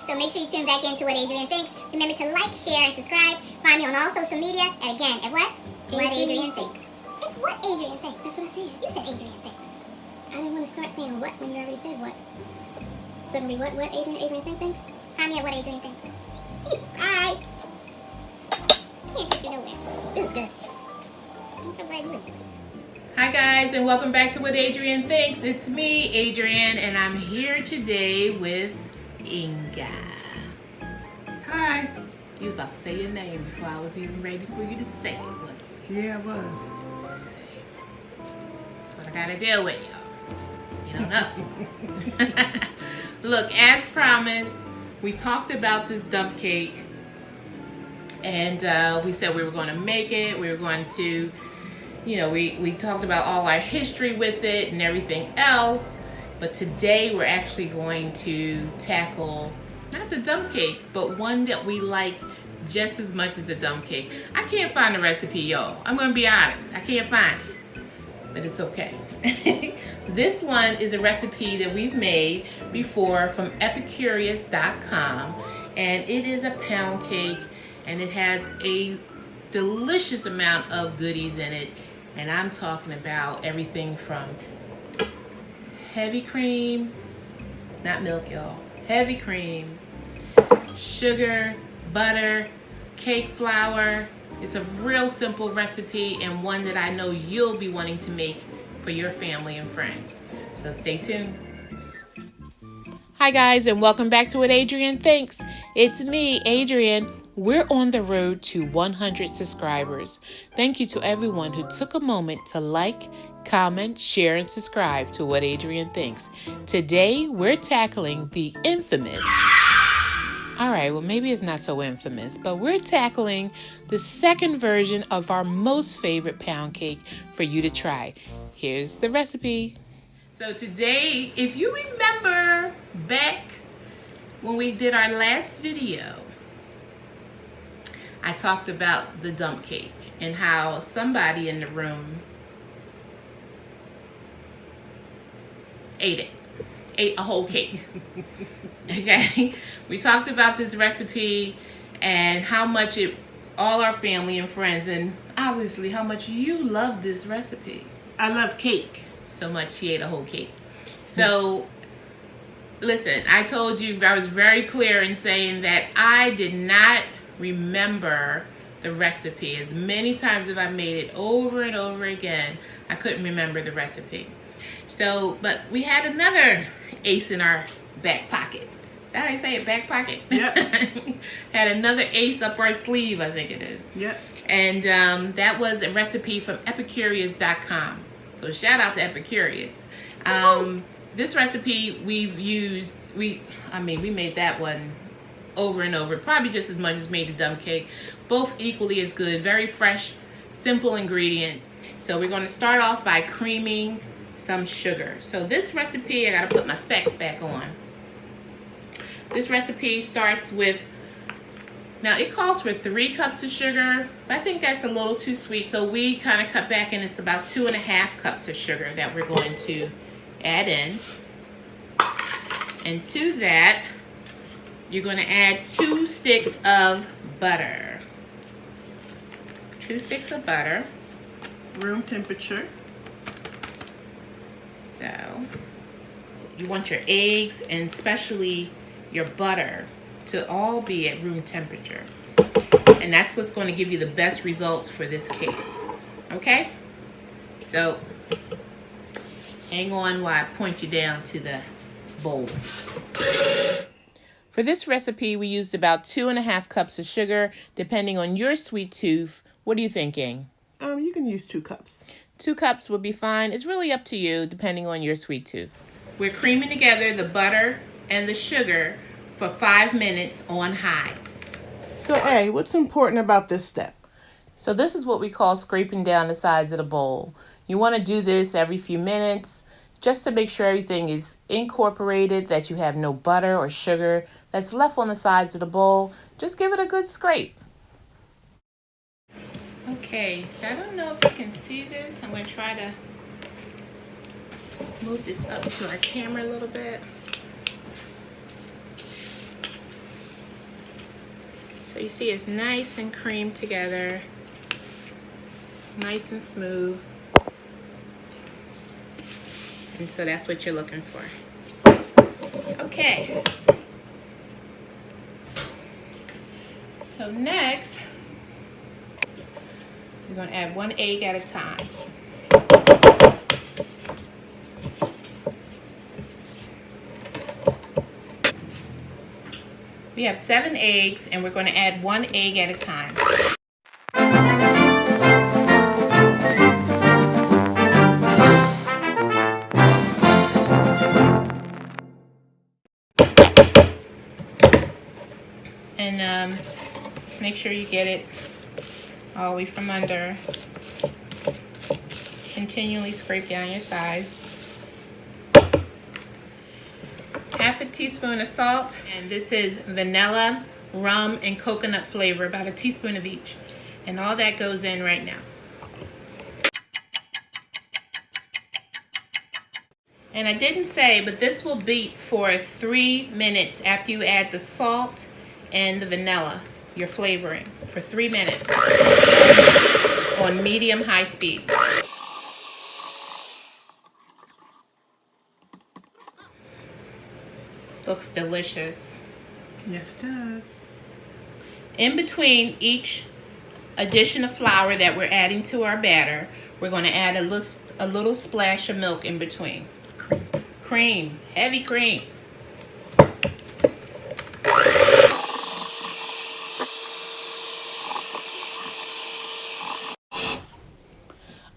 So make sure you tune back into What Adrian Thinks. Remember to like, share, and subscribe. Find me on all social media. And again, at what? What Adrian Thinks. It's What Adrian Thinks. That's what I said. You said Adrian Thinks. I didn't want to start saying what when you already said what. So it'll be what Adrian thinks? Find me at What Adrian Thinks. Bye. Can't take you nowhere. This is good. I'm so glad you enjoyed it. Hi guys, and welcome back to What Adrian Thinks. It's me, Adrian, and I'm here today with Inga. Hi. You was about to say your name before I was even ready for you to say it, wasn't it? Yeah, it was. That's what I gotta deal with, y'all. You don't know. Look, as promised, we talked about this dump cake, and we said we were going to make it. We were going to, we talked about all our history with it and everything else. But today we're actually going to tackle not the dump cake, but one that we like just as much as the dump cake. I can't find the recipe, y'all. I'm going to be honest. I can't find it, but it's okay. This one is a recipe that we've made before from epicurious.com, and it is a pound cake, and it has a delicious amount of goodies in it. And I'm talking about everything from heavy cream, not milk, y'all, heavy cream, sugar, butter, cake flour. It's a real simple recipe, and one that I know you'll be wanting to make for your family and friends. So stay tuned. Hi guys, and welcome back to What Adrian Thinks. It's me, Adrian. We're on the road to 100 subscribers. Thank you to everyone who took a moment to like, comment, share, and subscribe to What Adrian Thinks. Today, we're tackling the infamous. All right, well, maybe it's not so infamous, but we're tackling the second version of our most favorite pound cake for you to try. Here's the recipe. So today, if you remember back when we did our last video, I talked about the dump cake and how somebody in the room ate a whole cake. Okay, we talked about this recipe and how much all our family and friends, and obviously how much you love this recipe. I love cake. So much he ate a whole cake. So listen, I told you, I was very clear in saying that I did not remember the recipe. As many times as I made it over and over again, I couldn't remember the recipe. So, but we had another ace in our back pocket. Did I say it, back pocket? Yep. Had another ace up our sleeve, I think it is. Yep. And that was a recipe from epicurious.com. So shout out to Epicurious. This recipe we made that one over and over, probably just as much as made the dump cake. Both equally as good, very fresh, simple ingredients. So we're going to start off by creaming some sugar. So this recipe, I got to put my specs back on. This recipe starts with, now it calls for 3 cups of sugar, but I think that's a little too sweet. So we kind of cut back, and it's about 2.5 cups of sugar that we're going to add in. And to that, you're going to add 2 sticks of butter. 2 sticks of butter. Room temperature. So you want your eggs and especially your butter to all be at room temperature. And that's what's going to give you the best results for this cake. Okay? So hang on while I point you down to the bowl. For this recipe, we used about 2.5 cups of sugar, depending on your sweet tooth. What are you thinking? You can use 2 cups. 2 cups would be fine. It's really up to you, depending on your sweet tooth. We're creaming together the butter and the sugar for 5 minutes on high. So, A, what's important about this step? So this is what we call scraping down the sides of the bowl. You want to do this every few minutes just to make sure everything is incorporated, that you have no butter or sugar that's left on the sides of the bowl. Just give it a good scrape. Okay, so I don't know if you can see this. I'm going to try to move this up to our camera a little bit. So you see it's nice and creamed together, nice and smooth. And so that's what you're looking for. Okay. So next, we're going to add 1 egg at a time. We have 7 eggs, and we're going to add 1 egg at a time. And just make sure you get it all the way from under. Continually scrape down your sides. Half a teaspoon of salt, and this is vanilla, rum, and coconut flavor, about a teaspoon of each. And all that goes in right now. And I didn't say, but this will beat for 3 minutes after you add the salt and the vanilla, your flavoring, for 3 minutes on medium-high speed. This looks delicious. Yes, it does. In between each addition of flour that we're adding to our batter, we're going to add a little splash of milk in between. Cream, heavy cream.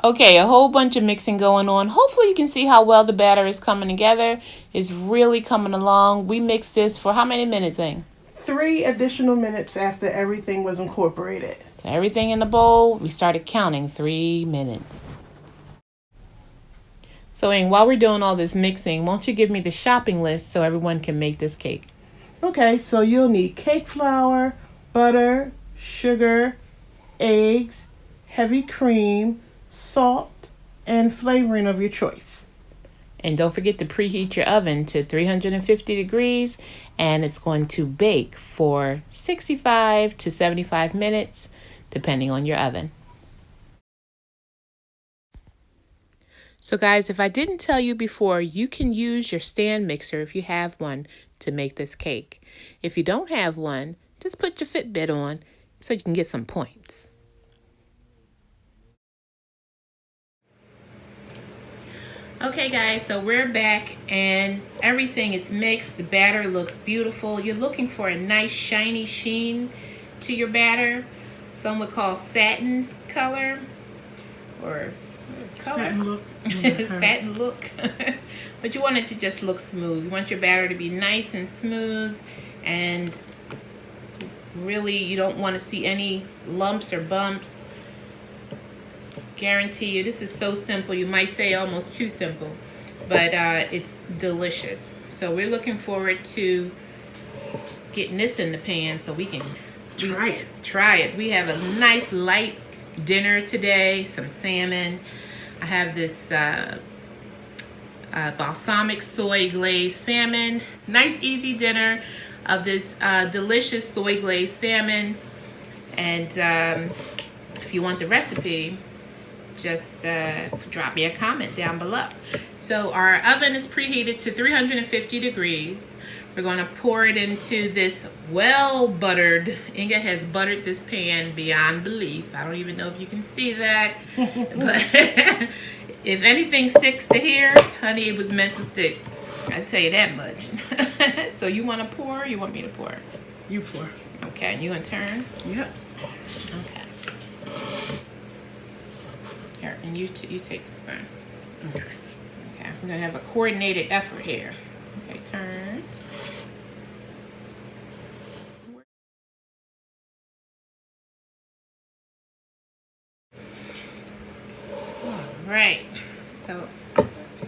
Okay, a whole bunch of mixing going on. Hopefully you can see how well the batter is coming together. It's really coming along. We mixed this for how many minutes, Ing? 3 additional minutes after everything was incorporated. So everything in the bowl, we started counting 3 minutes. So Ing, while we're doing all this mixing, won't you give me the shopping list so everyone can make this cake? Okay, so you'll need cake flour, butter, sugar, eggs, heavy cream, salt, and flavoring of your choice. And don't forget to preheat your oven to 350 degrees, and it's going to bake for 65 to 75 minutes, depending on your oven. So guys, if I didn't tell you before, you can use your stand mixer if you have one to make this cake. If you don't have one, just put your Fitbit on so you can get some points. Okay guys, so we're back and everything is mixed. The batter looks beautiful. You're looking for a nice shiny sheen to your batter. Some would call satin color or color. Satin look. Satin look. But you want it to just look smooth. You want your batter to be nice and smooth, and really you don't want to see any lumps or bumps. Guarantee you, this is so simple. You might say almost too simple, but it's delicious. So we're looking forward to getting this in the pan so we can try it. We have a nice light dinner today, some salmon. I have this balsamic soy glazed salmon. Nice easy dinner of this delicious soy glazed salmon. And if you want the recipe, just drop me a comment down below. So our oven is preheated to 350 degrees. We're going to pour it into this well buttered, Inga has buttered this pan beyond belief. I don't even know if you can see that. But if anything sticks to here, honey, it was meant to stick. I tell you that much. So you want to pour or you want me to pour? You pour. Okay, you going to turn? Yep. Okay. Here, and you take the spoon. Okay. Okay, we're gonna have a coordinated effort here. Okay, turn. All right. So,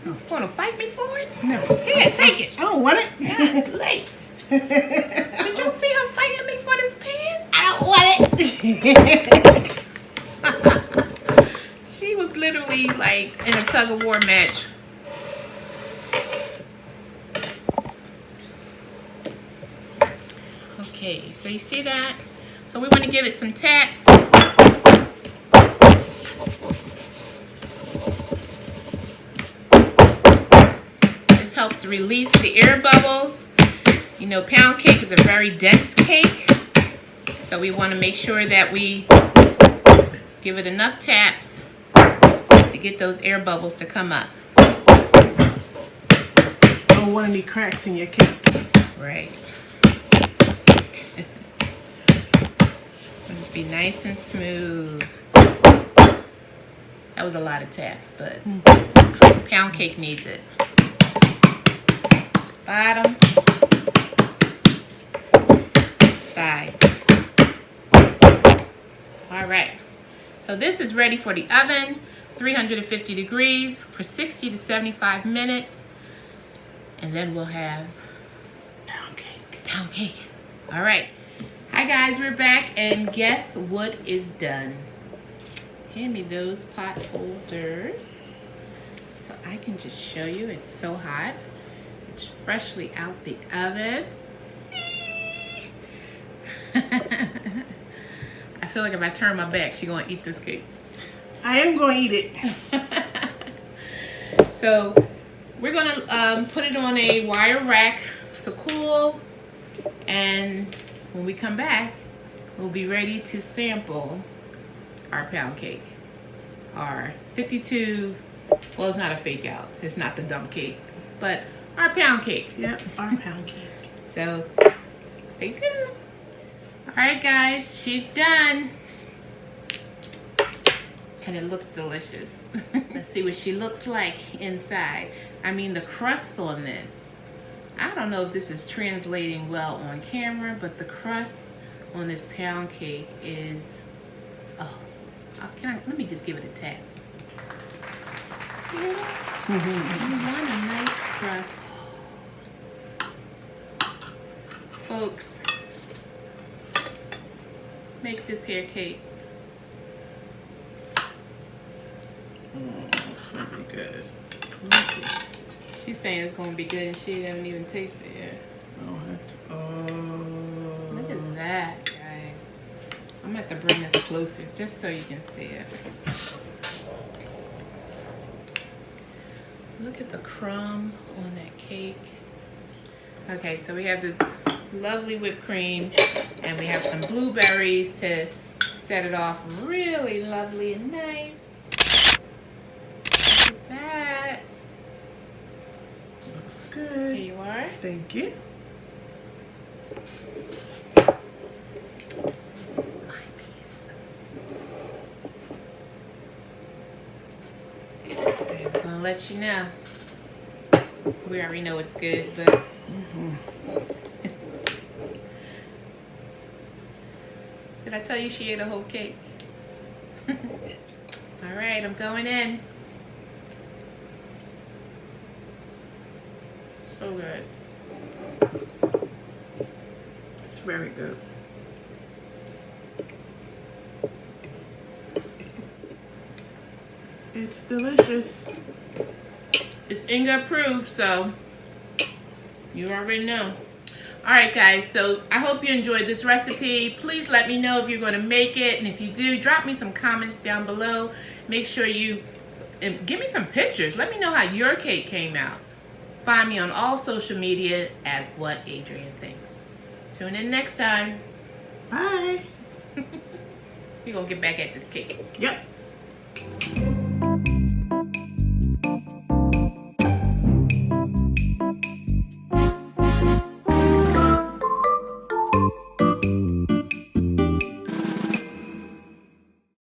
you wanna fight me for it? No. Here, take it. I don't want it. Yeah, it's late. Did you see her fighting me for this pen? I don't want it. She was literally like in a tug of war match. Okay, so you see that? So we want to give it some taps. This helps release the air bubbles. You know, pound cake is a very dense cake, so we want to make sure that we give it enough taps to get those air bubbles to come up. Don't want any cracks in your cake. Right. Be nice and smooth. That was a lot of taps, but pound cake needs it. Bottom, sides. All right. So this is ready for the oven, 350 degrees for 60 to 75 minutes, and then we'll have Pound cake. pound cake. All right. Hi guys, we're back, and guess what is done? Hand me those pot holders so I can just show you. It's so hot. It's freshly out the oven. I feel like if I turn my back, she's gonna eat this cake. I am going to eat it. So we're gonna put it on a wire rack to cool, and when we come back, we'll be ready to sample our pound cake. Our 52, well, it's not a fake out. It's not the dump cake, but our pound cake. Yep, our pound cake. So stay tuned. All right, guys, she's done. And it looks delicious. Let's see what she looks like inside. I mean, the crust on this. I don't know if this is translating well on camera, but the crust on this pound cake is, let me just give it a tap. You want a nice crust. Folks, make this hair cake. It's going to be good. She's saying it's going to be good and she hasn't even tasted it yet. Look at that, guys. I'm going to have to bring this closer just so you can see it. Look at the crumb on that cake. Okay, so we have this lovely whipped cream and we have some blueberries to set it off really lovely and nice. Look at that. Looks good. Here you are. Thank you. This is my piece. Okay, I'm gonna let you know. We already know it's good, but did I tell you she ate a whole cake? All right, I'm going in. So good. It's very good. It's delicious. It's Inga approved, so you already know. Alright guys, so I hope you enjoyed this recipe. Please let me know if you're going to make it, and if you do, drop me some comments down below. Make sure you give me some pictures. Let me know how your cake came out. Find me on all social media at What Adrienne Thinks. Tune in next time. Bye. We're going to get back at this cake. Yep.